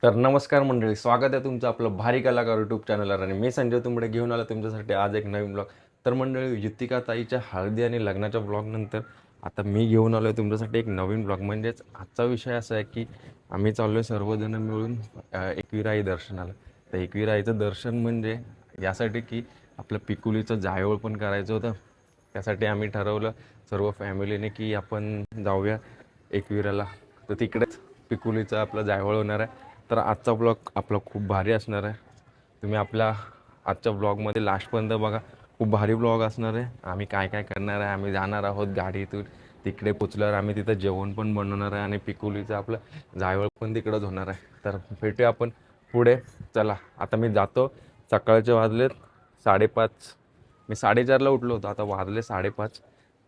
तर नमस्कार मंडळी, स्वागत आहे तुमचं आपलं भारी कलाकार यूट्यूब चॅनलवर. आणि मी संजय तुंबडे घेऊन आलो तुमच्यासाठी आज एक नवीन ब्लॉग. तर मंडळी, युतिका ताईच्या हळदी आणि लग्नाच्या ब्लॉगनंतर आता मी घेऊन आलो आहे तुमच्यासाठी एक नवीन ब्लॉग. म्हणजेच आजचा विषय असा आहे की आम्ही चाललो आहे सर्वजण मिळून एकविराई दर्शनाला. तर एकविराईचं दर्शन म्हणजे यासाठी की आपलं पिकुलीचं जायवळ पण करायचं होतं. त्यासाठी आम्ही ठरवलं सर्व फॅमिलीने की आपण जाऊया एकविराला. तर तिकडेच पिकुलीचं आपलं जायवळ होणार आहे. तर आजचा ब्लॉग आपला खूप भारी असणार आहे. तुम्ही आपल्या आजच्या ब्लॉगमध्ये लास्टपर्यंत बघा. खूप भारी ब्लॉग असणार आहे. आम्ही काय काय करणार आहे, आम्ही जाणार आहोत गाडीतून. तिकडे पोचल्यावर आम्ही तिथं जेवण पण बनवणार आहे आणि पिकुलीचं आपलं जायवळ पण तिकडंच होणार आहे. तर भेटूया आपण पुढे. चला आता मी जातो. सकाळचे वाजलेत 5:30. मी 4:30ला उठलो होतो, आता वाजले 5:30.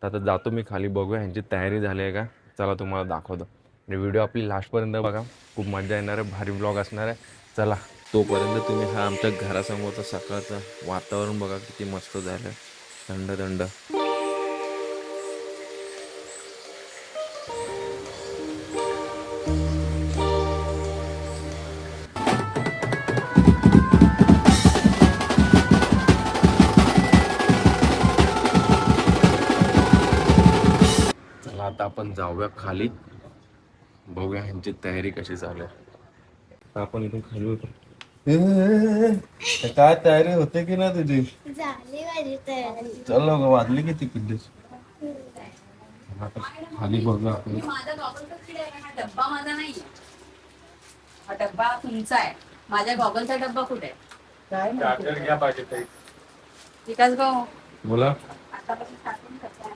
तर आता जातो मी खाली, बघूया ह्यांची तयारी झाली आहे का. चला तुम्हाला दाखवतो आणि व्हिडिओ आपली लास्टपर्यंत बघा. खूप मजा येणार आहे, भारी ब्लॉग असणार आहे. चला तोपर्यंत तुम्ही हा आमच्या घरासमोरचा सकाळचं वातावरण बघा, किती मस्त झालं, थंड थंड. चला आता आपण जाऊया खाली, बघूया ह्यांची तयारी कशी चालू आहे. आता आपण इथून खाली होतो. काय तयारी होते की ना तुझी? झाली माझी तयारी. चल ना गं, वाजली किती पिल्लीस. आता खाली बघूया आपण. माझा गॉगलचा किडा आहे, हा डब्बा माझा नाहीये. हा डब्बा तुमचा आहे. माझ्या गॉगलचा डब्बा कुठे आहे? काय चार्जर घ्या पाहिजे ते. विकास भाऊ बोला. आतापासून टाकून करताय.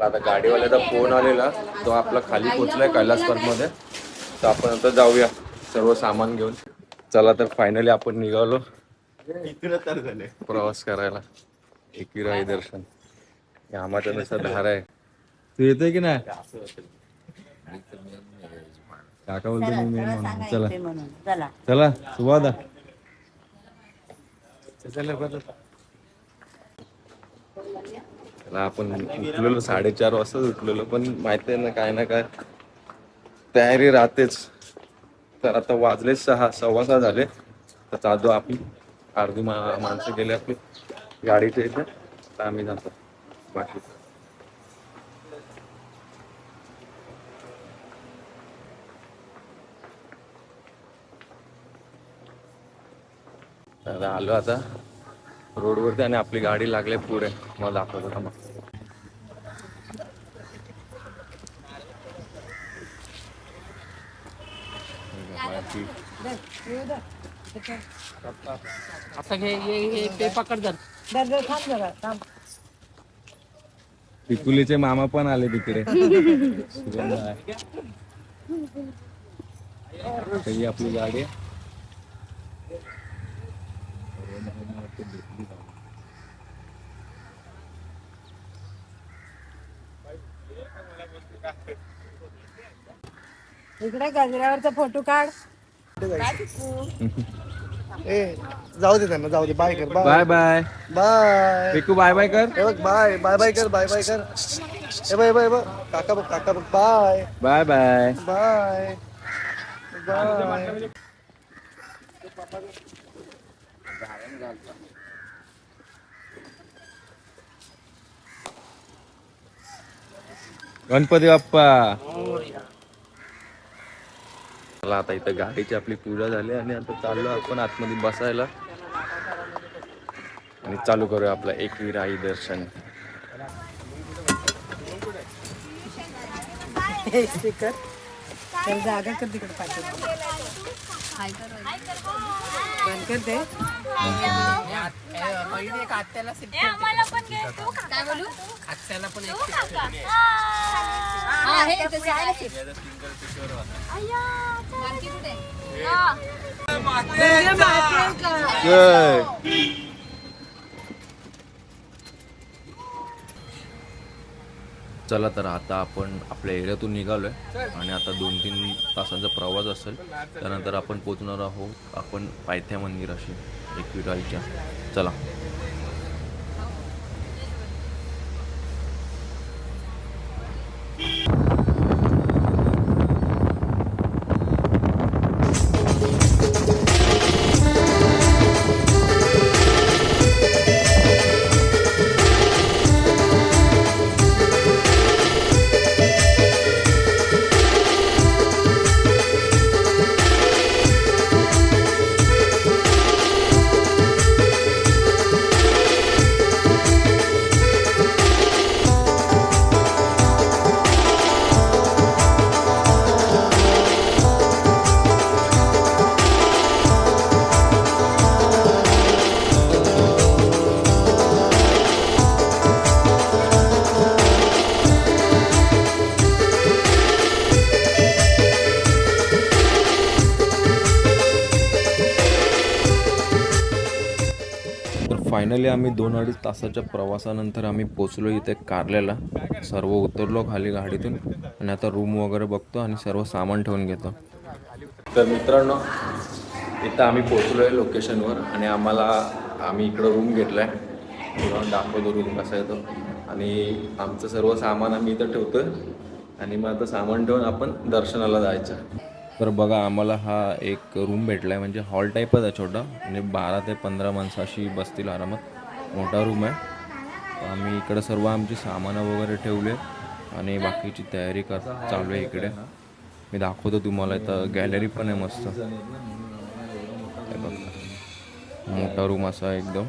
आता गाडीवाल्याचा फोन आलेला, तो आपला खाली पोचलाय कैलासपर्वतमध्ये. तर आपण आता जाऊया सर्व सामान घेऊन. चला तर फायनली आपण निघालो प्रवास करायला. एकविराई दर्शन आम्हाच्या नुसतं धार आहे. तू येतोय की नाही? काका बोलतो मी मेन म्हणून. चला चला चला सुवादा. चला आपण उठलेलो 4:30 वाजता उठलेलो, पण माहिती आहे ना काय ना काय तयारी राहतेच. तर आता वाजले 6, 6:15 झाले. तर चालतो आपली अर्धी माणसं गेले आपली गाडीच्या इथे. तर आम्ही जातो बाकी. तर आलो आता रोडवरती आणि आपली गाडी लागली पुढे. मला दाखवतो का मग. आता हे ते पकड धर धर धर थांब जरा थांब. पिकुलीचे मामा पण आले तिकडे. ही आपली गाडी आहे. इकडे गजऱ्यावरचा फोटो काढ. ए जाऊ दे त्यांना, जाऊ दे. बाय कर. Bye bye bye. Piku, bye bye कर. हे बघ, बाय बाय बाय कर. बाय बाय कर. हे बघ, हे बघ, हे बघ. काका बघ, काका बघ. Bye bye bye. Bye bye. Ganpati Bappa. चला आता इथं गाडीची आपली पूजा झाली आणि आता चाललो आपण आतमध्ये बसायला आणि चालू करूया आपलं एकविराई दर्शन. स्पीकर तर जागा कर तिकडे पाठव. बंद कर ते. काय बोलू? आत्याला पण चला तर आता आपण आपल्या एरियातून निघालोय आणि आता 2-3 तासांचा प्रवास असेल. त्यानंतर आपण पोचणार आहोत आपण पायथ्या मंदिराशी एकविराईच्या. चला. फायनली आम्ही 2-2.5 तासाच्या प्रवासानंतर आम्ही पोचलो इथे कारल्याला. सर्व उतरलो खाली गाडीतून आणि आता रूम वगैरे बघतो आणि सर्व सामान ठेवून घेतो. तर मित्रांनो, इथं आम्ही पोचलो आहे लोकेशनवर आणि आम्ही इकडं रूम घेतला आहे. तुम्हाला दाखवतो रूम कसा येतो आणि आमचं सर्व सामान आम्ही इथं ठेवतो आणि मग आता सामान ठेवून आपण दर्शनाला जायचं. तर बघा, आम्हाला हा एक रूम भेटला आहे, म्हणजे हॉल टाईपच आहे छोटा आणि 12 ते 15 माणसं अशी बसतील आरामात. मोठा रूम आहे. तर आम्ही इकडं सर्व आमची सामानं वगैरे ठेवले आणि बाकीची तयारी चालू आहे इकडे. मी दाखवतो तुम्हाला. इथं गॅलरी पण आहे मस्त. हे बघा, मोठा रूम असा आहे एकदम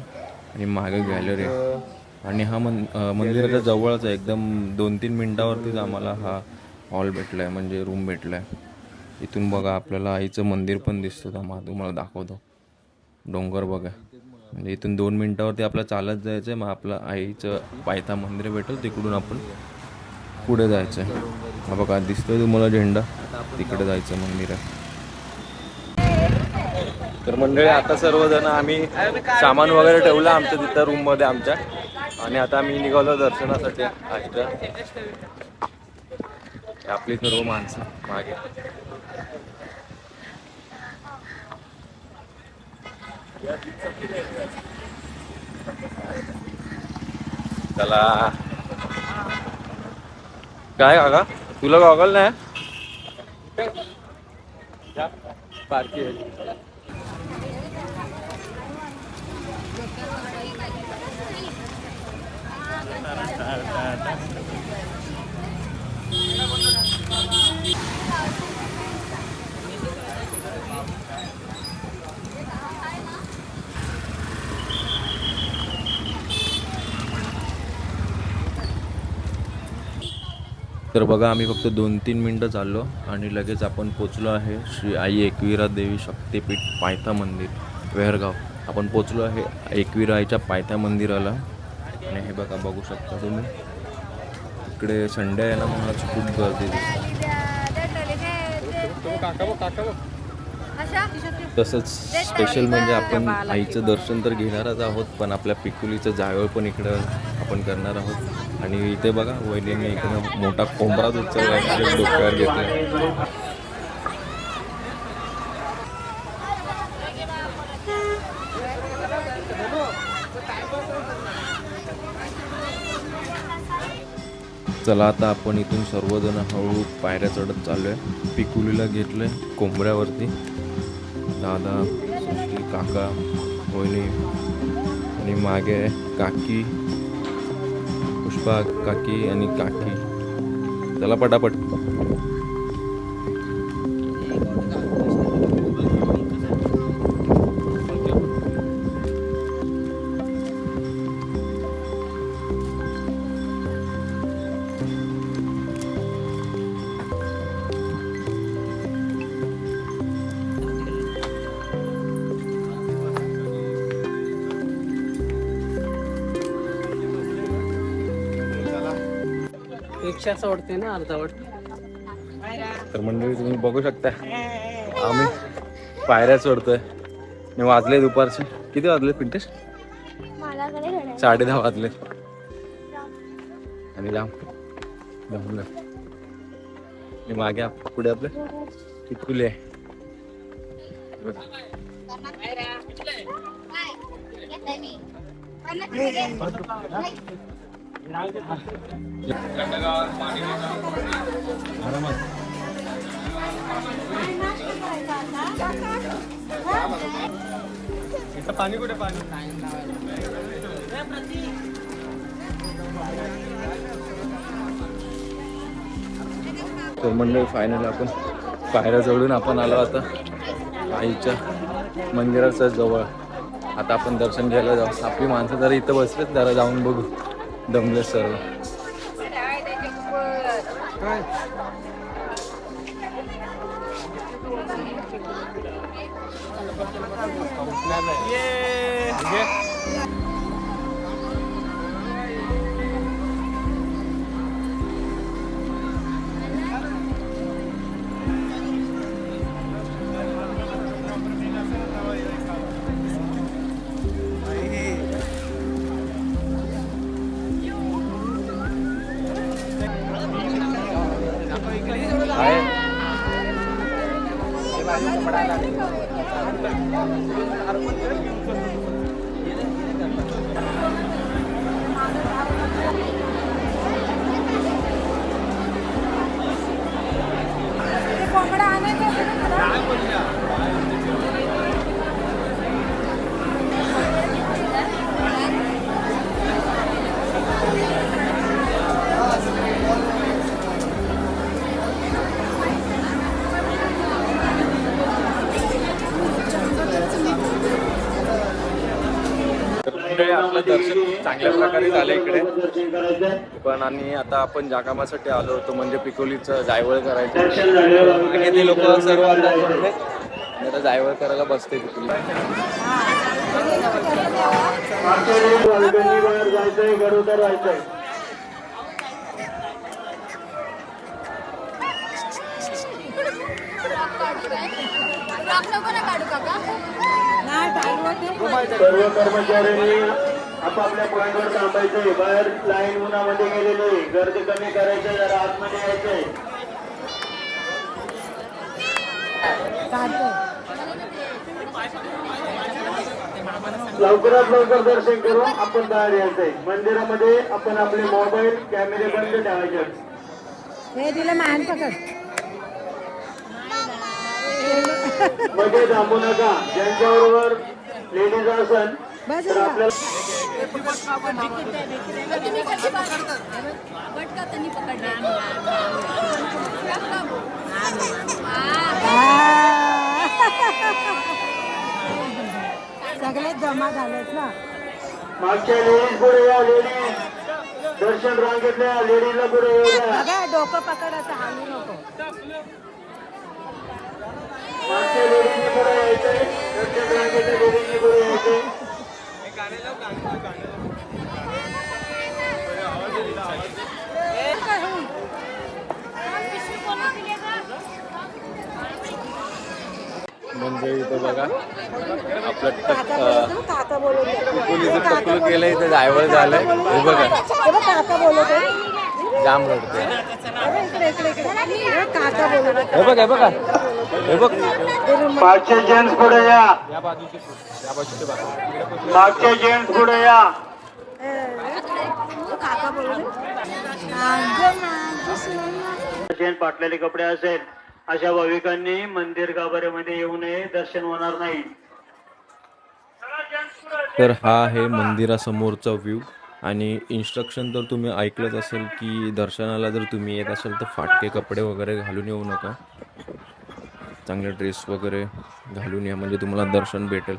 आणि मागे गॅलरी आहे आणि हा मंदिराच्या जवळच आहे. एकदम 2-3 मिनटावरतीच आम्हाला हा हॉल भेटला आहे, म्हणजे रूम भेटला आहे. इथून बघा आपल्याला आईचं मंदिर पण दिसतं. तुम्हाला दाखवतो. डोंगर बघा, म्हणजे इथून 2 मिनटावरती आपल्याला चालत जायचं आहे. मग आपलं आईचं पायथा मंदिर भेटेल, तिकडून आपण पुढे जायचं आहे. हा बघा दिसतोय तुम्हाला झेंडा, तिकडे जायचं मंदिर आहे. तर मंडळी, आता सर्वजण आम्ही सामान वगैरे ठेवलं आमच्या तिथं रूममध्ये आमच्या आणि आता आम्ही निघालो दर्शनासाठी. आपली सर्व माणसं मागे. चला. काय काका, तुला गॉगल नाही? तर बघा, आम्ही फक्त 2-3 मिनटं चाललो आणि लगेच आपण पोचलो आहे श्री आई एकविरा देवी शक्तिपीठ पायथा मंदिर, वेहरगाव. आपण पोचलो आहे एकविरा आईच्या पायथा मंदिराला आणि हे बघा, बघू शकता तुम्ही. इकडे संडे आहे ना, म्हणून खूप गर्दी दिसते. तसंच स्पेशल म्हणजे आपण आईचं दर्शन तर घेणारच आहोत, पण आपल्या पिकुलीचं जावळ पण इकडं आपण करणार आहोत. आणि इथे बघा, वहिनीने इकडं मोठा कोंबराच उचलला डोक्यावर घेतला. चला, आता आपण इथून सर्वजण हळू पायऱ्या चढत चाललो आहे. पिकुलीला घेतलं आहे कोंबऱ्यावरती. दादा, सुशी, काका, वहिनी आणि मागे काकी, पुष्पा काकी आणि काकी. चला पटापट. रिक्षा सोडते ना अर्धवट. तर मंडळी, तुम्ही बघू शकता आम्ही पायऱ्या चढतोय. मी वाजले दुपारचे किती वाजले पिंटेश? 10:30 वाजले आणि जमलं. आणि मागे पुढे आपलं पिकुली आहे. पाणी कुठे? पाणी तर मंडळी, फायनल आपण पायऱ्या चढून आपण आलो आता आईच्या मंदिराच्या जवळ. आता आपण दर्शन घ्यायला जाऊ. आपली माणसं जरा इथं बसलेत, जरा जाऊन बघू. दमले सर्व. मंडळी आपलं दर्शन खूप चांगल्या प्रकारे झालं इकडे पण आणि आता आपण ज्या कामासाठी आलो होतो म्हणजे पिकोलीचं जायवळ करायचं आणि ते लोक सर्व आता जायवळ करायला बसते पिकोली. सर्व कर्मचाऱ्यांनी आपापल्या पॉईंटवर थांबायचंय. बाहेर लाईन उन्हामध्ये गेलेले गर्दी कमी करायचं, जरा आतमध्ये यायचंय. लवकरात लवकर दर्शन करून आपण बाहेर यायचंय. मंदिरामध्ये आपण आपले मोबाईल कॅमेरे बंद ठेवायचे. हे दिलं मान पकड. मध्ये थांबू नका. ज्यांच्याबरोबर लेडीज असेल तर आपल्याला सगळे जमा झालेत ना. मागच्या लेडीज पुढे या. लेडीज दर्शन रांगेतल्या लेडीजला पुढे येऊ द्या. बघा डोकं पकडायचं, हालू नको. मागच्या लेडीजने पुढे यायचंय. दर्शन रांगेतल्या लेडीजने पुढे यायचंय. म्हणजे इथं बघा आपलं काका बोलवते. पिकोलीचं टकलं केलं इथं जायवळ झालंय. हे बघा काका बोलवते. जाम रडते. इकडे इकडे इकडे काका बोलवते. हे बघ हे बघा हे बघ मागचे जेंट्स पुढे या. या बाजूचे बाजू मागचे जेंट्स पुढे या. काका बोलवते. जेंट्स फाटलेले कपडे असेल अशा भाविकांनी मंदिर गाभाऱ्यामध्ये येऊ नये. दर्शन होणार नाही. तर हा आहे मंदिरासमोरचा व्ह्यू आणि इन्स्ट्रक्शन तर तुम्ही ऐकलंच असेल की दर्शनाला जर तुम्ही येत असाल तर फाटके कपडे वगैरे घालून येऊ नका. चांगले ड्रेस वगैरे घालून या म्हणजे तुम्हाला दर्शन भेटेल.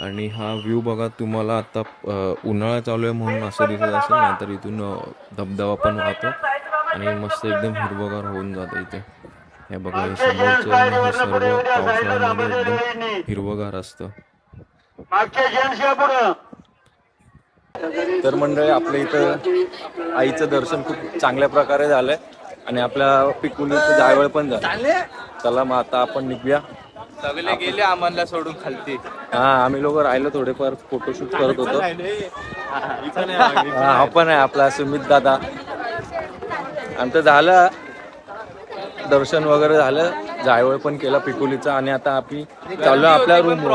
आणि हा व्ह्यू बघा तुम्हाला आता उन्हाळा चालू आहे म्हणून असं दिसत असेल, नाहीतर इथून धबधबा पण वाहतो आणि मस्त एकदम हिरवगार होऊन जातं इथे. हे बघा हे समोरचं हे सर्व पावसाळ्यामध्ये एकदम हिरवगार असतं. मागचे जेंट्स या पुढे. तर मंडळी आपल्या इथं आईचं दर्शन खूप चांगल्या प्रकारे झालंय आणि आपल्या पिकुलीचं जायवळ पण झालं. चला मग आता आपण निघूया. सगळे गेले आम्हाला सोडून खालती. हा आम्ही लोक राहिलो थोडेफार फोटोशूट करत होतो. हा पण आहे आपला सुमित दादा. आमचं झालं दर्शन वगैरे झालं, जायवळ पण केला पिकुलीचा आणि आता आम्ही चाललो आपल्या रूमवर.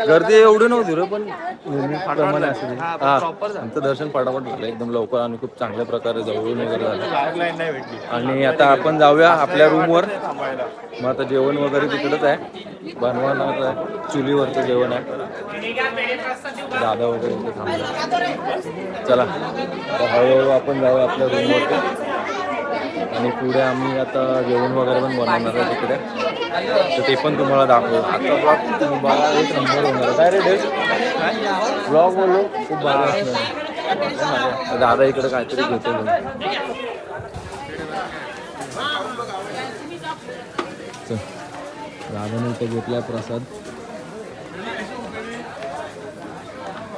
गर्दी एवढी नव्हती रे पण प्रमाणे असेल. हा आमचं दर्शन फटाफट झालं एकदम लवकर आणि खूप चांगल्या प्रकारे जवळून वगैरे झालं. आणि आता आपण जाऊया आपल्या रूमवर. मग आता जेवण वगैरे तिकडंच आहे, बनवणार आहे, चुलीवरचं जेवण आहे. दादा वगैरे इथे थांबले. चला तर हळूहळू आपण जाऊया आपल्या रूमवरती आणि पुढे आम्ही आता जेवण वगैरे पण बनवणार आहे तिकडे, तर ते पण तुम्हाला दाखवू. आता ब्लॉग तुम्हाला एक नंबर होणार. काय रे डेस ब्लॉग बोललो खूप भारी असणार. दादा इकडे काहीतरी घेतो. दादाने इथे घेतलाय प्रसाद.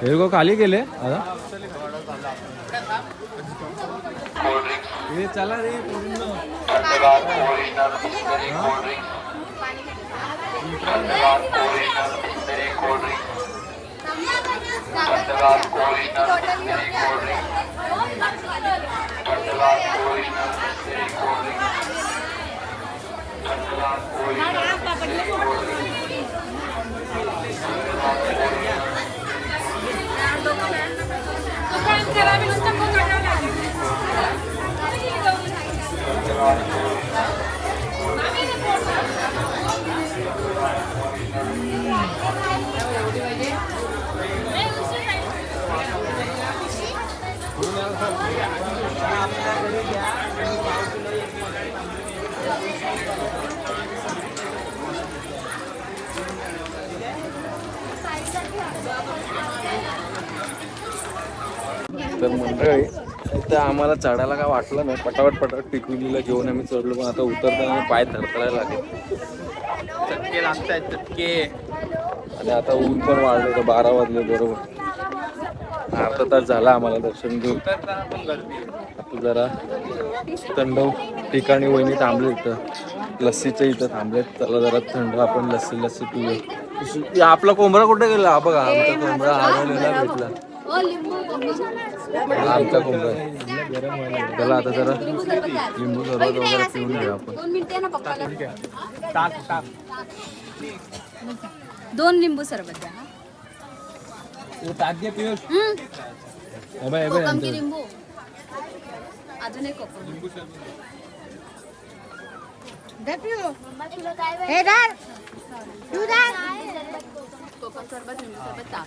हे गो खाली गेले आता. चला रे तर मंडळी इथं आम्हाला चढायला काय वाटलं नाही, पटापट टिकुलीला घेऊन आम्ही चढलो, पण आता उतरताना पाय थरथरायला लागले, चटके लागतायत चटके. आणि आता ऊन पण वाढले, तर 12 वाजले बरोबर. अर्धा तास झाला आम्हाला दर्शन घेऊन. आता जरा थंड ठिकाणी वहिनी थांबले, इथं लस्सीच्या इथं थांबलेत. चला जरा थंड आपण लस्सी पिऊया. आपला कोंबडा कुठे गेला? हा बघा, आमचा कोंबडा हरवलेला भेटला. आमचा कोंबडा त्याला आता जरा लिंबू सरबत वगैरे पिऊन घेऊ आपण. 2 मिनिटे ना पप्पाला. 2 लिंबू सरबत द्या. कोकम की लिंबू, अजून एक कोकम. हे डाळ तू डाळ कोकम सरबत, लिंबू सरबत ताक.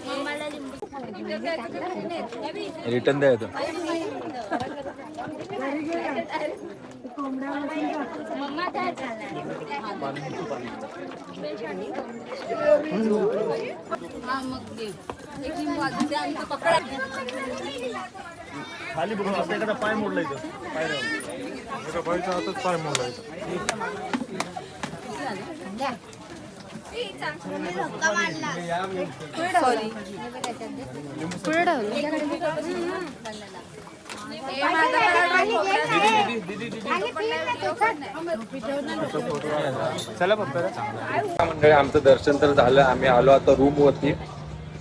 मम्माला लिंबू रिटर्न द्या येतो. मम्मा काय झालं हा मग दे. एक लिंबू अजून द्या आणि तो पकडा. खाली बघून असं एखादा पाय मोडला इथं, पाय राहून एका बाईचा हातच पाय मोडला इथं. धक्का मारला. सॉरी. मंडळी आमचं दर्शन तर झालं, आम्ही आलो आता रूम वरती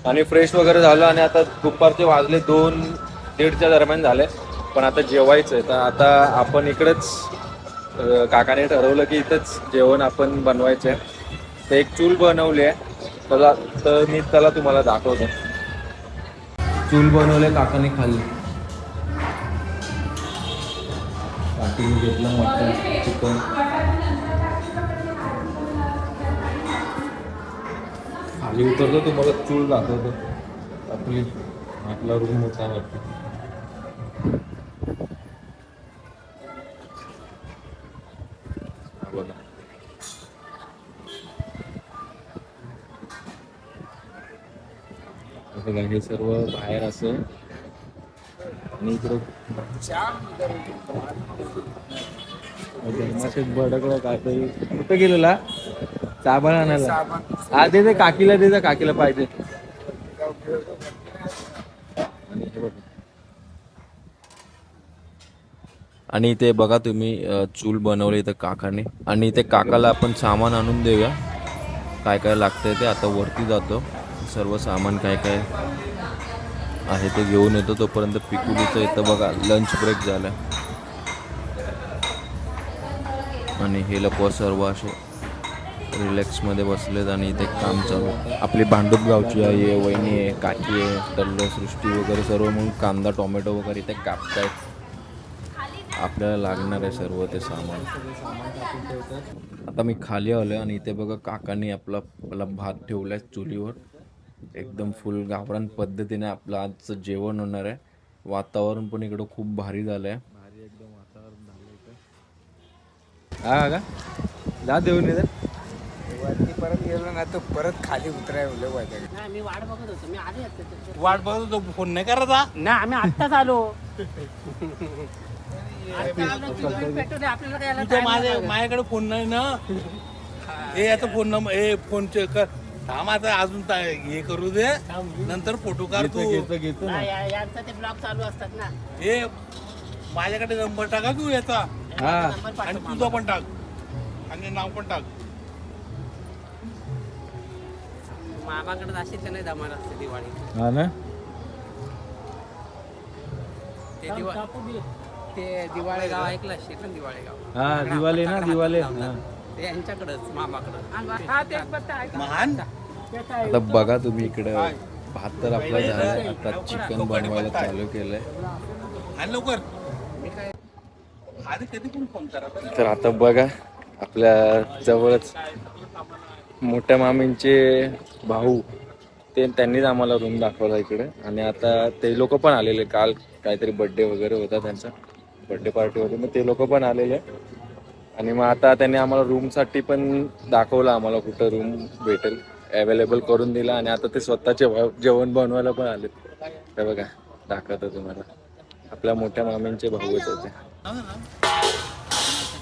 आणि फ्रेश वगैरे झालं. आणि आता दुपारचे वाजले 2-1:30च्या दरम्यान झाले, पण आता जेवायचं आहे. तर आता आपण इकडेच काकाने ठरवलं की इथंच जेवण आपण बनवायचं आहे. तर एक चूल बनवली आहे, तर मी त्याला तुम्हाला दाखवतो. चूल बनवले काकाने, खाल्ली. काकीने घेतलं मटन, चिकन. खाली उतरतो तुम्हाला चूल दाखवतो. आपला रूम होता वरती. बघा हे सर्व बाहेर असं. आणि इकडं भडकला काहीतरी. कुठं गेलेला? साबण आणायला. हा दे काकीला, दे काकीला पाहिजे. आणि इथे बघा तुम्ही चूल बनवले इथं काकाने. आणि इथे काकाला आपण सामान आणून देऊया, काय काय लागतंय ते. आता वरती जातो, सर्व सामान काय काय आहे ते घेऊन येतो. तोपर्यंत पिकुलीचं इथं बघा लंच ब्रेक झाला आणि हे लोक सर्व असे रिलॅक्समध्ये बसलेत आणि इथे काम चालू आहे. आपली भांडूप गावची आहे, वहिनी आहे, काकी आहे, तल्ल सृष्टी वगैरे सर्व मग कांदा टोमॅटो वगैरे इथे कापतायत. आपल्याला लागणार आहे सर्व ते सामान. आता मी खाली आलो आणि इथे बघा काकांनी आपला भात ठेवलाय चुलीवर. एकदम फुल गावरान पद्धतीने आपलं आजचं जेवण होणार आहे. वातावरण पण इकडं खूप भारी झालं आहे. भारी एकदम वातावरण झालं इथं. हा का जा देऊन येतात वरती परत गेलो ना तर परत खाली उतरायला पाहिजे. मी वाट बघत होतो, मी आले होते. वाट बघत होतो, फोन नाही करायचा. नाही आम्ही आत्ताच आलो. आपल्याला तुझं माझ्याकडे फोन नाही ना. हे आता फोन नंबर, हे फोन चेक कर. थांब आता अजून हे करू दे, नंतर फोटो काढतो. घेतो ना. यांचा ते ब्लॉग चालू असतात ना. हे माझ्याकडे नंबर टाका तू याचा, आणि तुझा पण टाक आणि नाव पण टाक. मामाकडे असेल तर नाही जमार असते दिवाळी. हा ना. ते ते दिवाळे गाव ऐकलं असेल ना, दिवाळे गाव. हा दिवाले ना दिवाले हा. ते यांच्याकडंच मामाकडं. हा ते पत्ता आहे का? महान आता बघा तुम्ही इकडे भात तर आपला झाला, आता चिकन बनवायला चालू केलंय. आणि लवकर आधी कधी पण फोन करा बरं. तर आता बघा आपल्या जवळच मोठ्या मामींचे भाऊ त्यांनीच आम्हाला रूम दाखवला इकडे. आणि आता ते लोक पण आलेले, काल काहीतरी बर्थडे वगैरे होता त्यांचा, बर्थडे पार्टी होती, मग ते लोक पण आलेले. आणि मग आता त्यांनी आम्हाला रूमसाठी पण दाखवलं, आम्हाला कुठं रूम भेटेल अवेलेबल करून दिला. आणि आता ते स्वतःचे जेवण बनवायला पण आले. ते बघा दाखवतो तुम्हाला, आपल्या मोठ्या मामींचे भाऊच होते.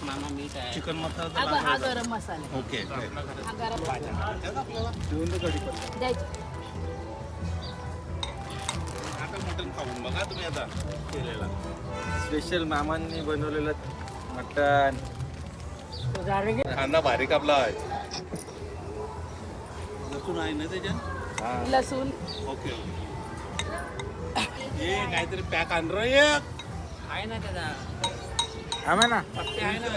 मामा मीठ आहे. चिकन मसाला हा गरम मसाला ओके हा गरम आता मटण खाऊन बघा तुम्ही आता केलेला. स्पेशल मामांनी बनवलेलं मटण. कांदा भारी कापला आहे. लसूण आहे ना त्याच्यात. लसूण ओके हे काहीतरी पॅक आण रे एक. आहे ना त्याचा थांबा ना पत्ते आहे ना.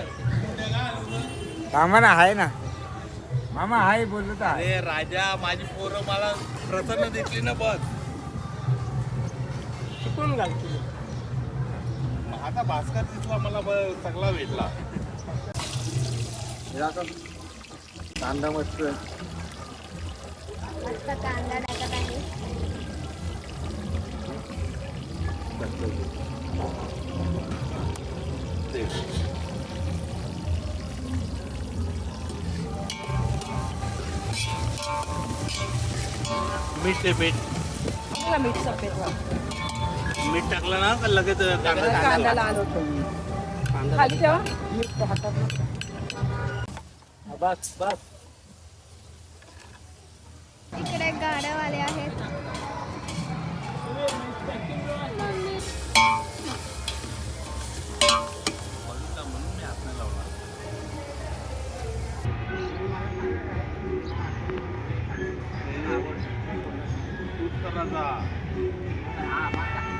थांबा ना, आहे ना मामा, आहे बोलत आहे. अरे राजा, माझी पोरं मला प्रसन्न दिसली ना बस. चुकून घालतो. आता भास्कर दिसला मला सगळा भेटला. कांदा मस्त मस्त कांदा टाकत आहे. मीठ ते मीठ मीठ सफेद मीठ टाकलं ना का लगेच कांदा कांद्याला आलो खाली ठेवा मीठ हातात बस बस. इकडे गाड्यावाले आहेत.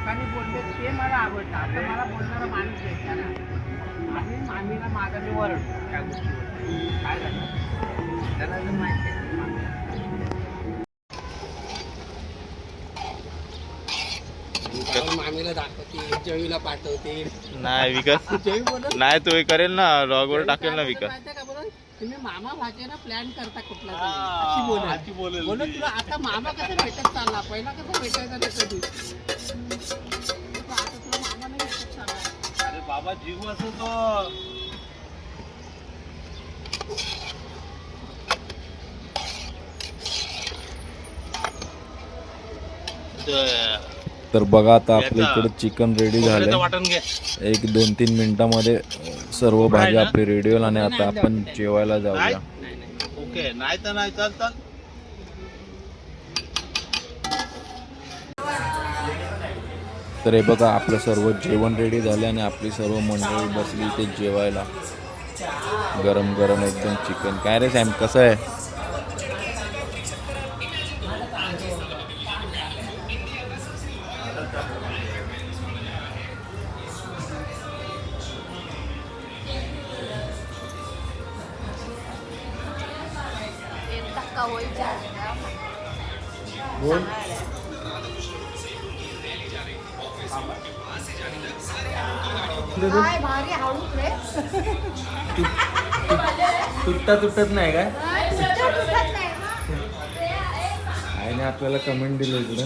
लोकांनी बोलले ते मला आवडतं. आता मला बोलणारा माणूस भेटला ना, आणि मामीला माझा मी वरडतो त्या गोष्टीवर. काय झालं त्याला जर माहिती आहे की मामी- मामीला दाखवते, जवीला पाठवते. नाही विकास जवी बोलत नाही तो हे करेल ना, लॉगवर टाकेल ना विकास. माहितीये का बरं, तुम्ही मामा भाच्याला प्लॅन करता कुठला तरी. अशी बोलेल. आजी बोलेल. बोलत तुला आता मामा कसं भेटत चालला, पहिला कसं भेटायचा नाही कधी. आता तुला मामा नाही भेटत चालला. अरे बाबा जीव असो तो. तर बघा आता आपल्या इकडे चिकन रेडी झालंय. वाटण घे. एक 2-3 मिनिटांमध्ये सर्व भाजी आपली रेडी होईल आणि आता आपण जेवायला जाऊया. ओके नाही तर नाही, चल चल. तर हे बघा आपलं सर्व जेवण रेडी झालं आणि आपली सर्व मंडळी बसली ते जेवायला. गरम गरम एकदम चिकन. काय रे सॅम, कसं आहे? धक्का होईल तुटत नाही काय? आईने आपल्याला कमेंट दिलं इकडं.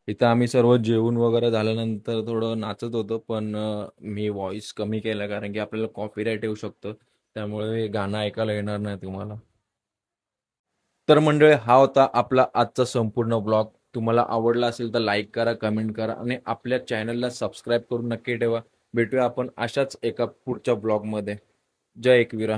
इथं आम्ही सर्व जेवण वगैरे झाल्यानंतर थोडं नाचत होतो, पण मी व्हॉइस कमी केला कारण की आपल्याला कॉपीराईट येऊ शकतो, त्यामुळे गाणं ऐकायला येणार नाही तुम्हाला. तर मंडळी, हा होता आपला आजचा संपूर्ण ब्लॉग. तुम्हाला आवडला असेल तर लाईक करा, कमेंट करा आणि आपल्या चॅनलला सबस्क्राईब करून नक्की ठेवा. भेटूया आपण अशाच एका पुढच्या ब्लॉगमध्ये. जय एकविरा.